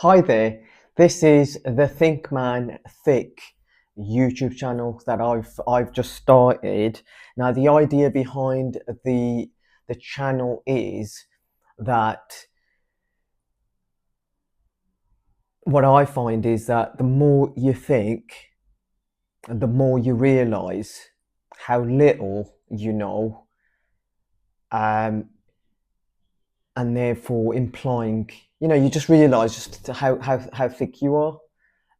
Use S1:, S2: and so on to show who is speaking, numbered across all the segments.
S1: Hi there, this is the Think Man Thick YouTube channel that I've just started. Now the idea behind the channel is that what I find is that the more you think, the more you realize how little you know, um, and therefore implying, you just realize just how thick you are.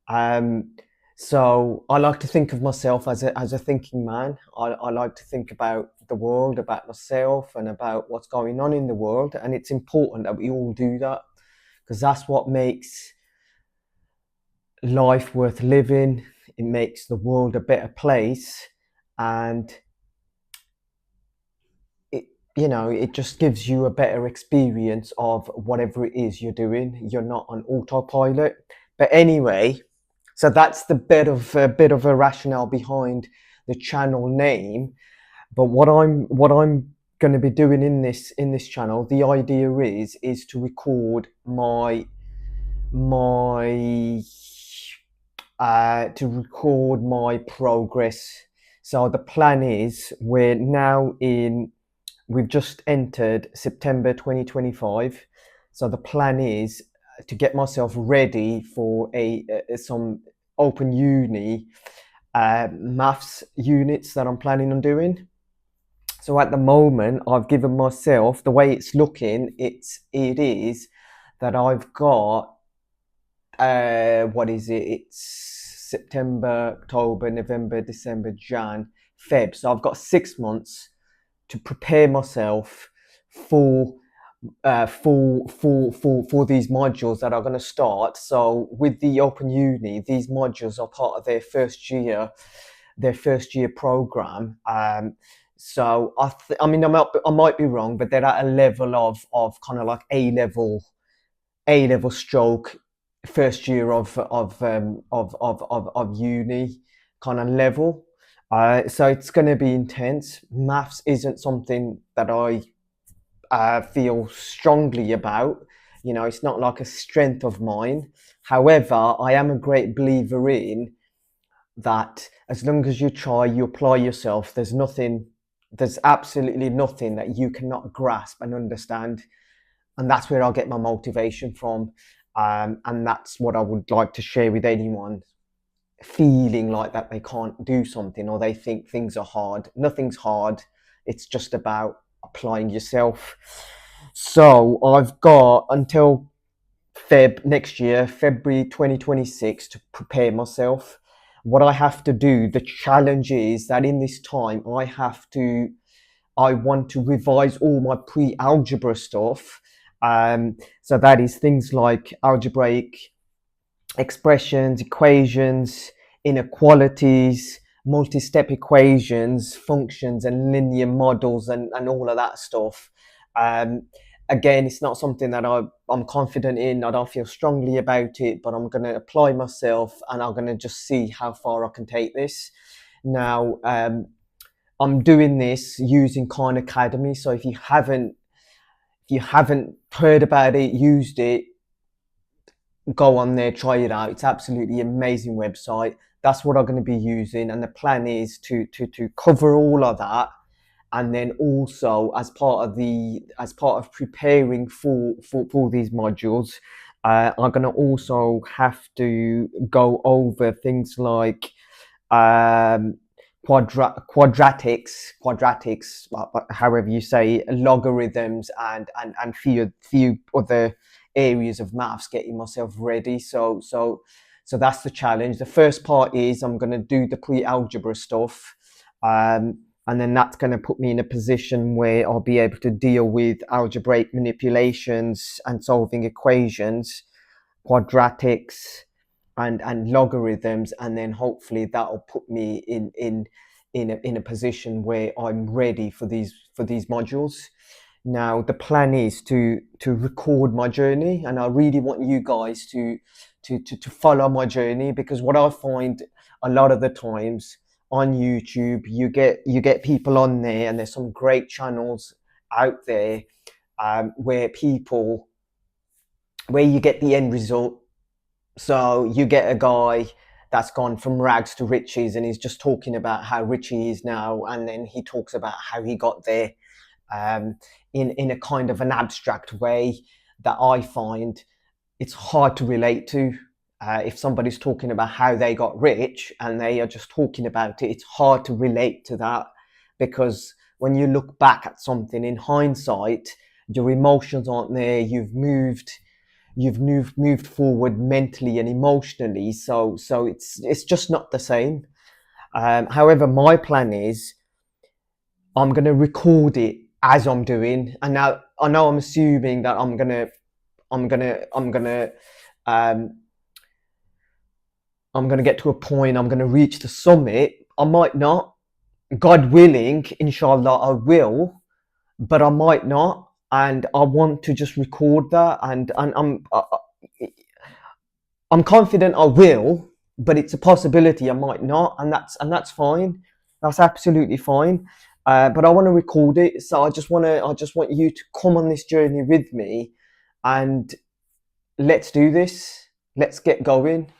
S1: Um, so I like to think of myself as a thinking man. I like to think about the world, about myself, and about what's going on in the world. And it's important that we all do that because that's what makes life worth living. It makes the world a better place, and it just gives you a better experience of whatever it is you're doing. You're not on autopilot. But anyway, so that's the bit of a rationale behind the channel name. But what I'm going to be doing in this channel, the idea is to record my my progress. So the plan is we've just entered September 2025. So the plan is to get myself ready for some open uni maths units that I'm planning on doing. So at the moment, I've given myself, the way it's looking, it is that I've got what is it? It's September, October, November, December, Jan, Feb. So I've got 6 months to prepare myself for for these modules that are going to start. So with the Open Uni, these modules are part of their first year program. So I mean, I might be wrong, but they're at a level of kind of like A level stroke first year of uni kind of level. So it's going to be intense. Maths isn't something that I feel strongly about. It's not like a strength of mine. However, I am a great believer in that as long as you try, you apply yourself, there's absolutely nothing that you cannot grasp and understand. And that's where I'll get my motivation from. And that's what I would like to share with anyone feeling like that they can't do something or they think things are hard. Nothing's hard. It's just about applying yourself. So I've got until next year, February 2026, to prepare myself. What I have to do, the challenge is that in this time, I want to revise all my pre-algebra stuff. So that is things like algebraic expressions, equations, inequalities, multi-step equations, functions and linear models and all of that stuff. Um, Again, it's not something that I'm confident in. I don't feel strongly about it, but I'm going to apply myself and I'm going to just see how far I can take this. Now, I'm doing this using Khan Academy. So if you haven't heard about it, used it, go on there, try it out. It's absolutely amazing website. That's what I'm going to be using, and the plan is to cover all of that, and then also as part of preparing for these modules, I'm going to also have to go over things like um, quadratics, however you say, logarithms, and few other areas of maths, getting myself ready. So that's the challenge. The first part is I'm going to do the pre-algebra stuff, and then that's going to put me in a position where I'll be able to deal with algebraic manipulations and solving equations, quadratics, and logarithms, and then hopefully that'll put me in a position where I'm ready for these modules. Now the plan is to record my journey, and I really want you guys to follow my journey, because what I find a lot of the times on YouTube, you get people on there, and there's some great channels out there, where you get the end result So you get a guy that's gone from rags to riches, and he's just talking about how rich he is now, and then he talks about how he got there, um, in a kind of an abstract way that I find it's hard to relate to. If somebody's talking about how they got rich and they are just talking about it, it's hard to relate to that, because when you look back at something in hindsight, your emotions aren't there. You've moved forward mentally and emotionally, so it's just not the same. However, my plan is I'm gonna record it as I'm doing, and now I know I'm assuming that I'm gonna um, I'm gonna get to a point. I'm gonna reach the summit. I might not. God willing, inshallah, I will, but I might not. And I want to just record that, and I'm confident I will, but it's a possibility I might not, and that's fine. That's absolutely fine. But I want to record it, so I just want you to come on this journey with me, and let's do this. Let's get going.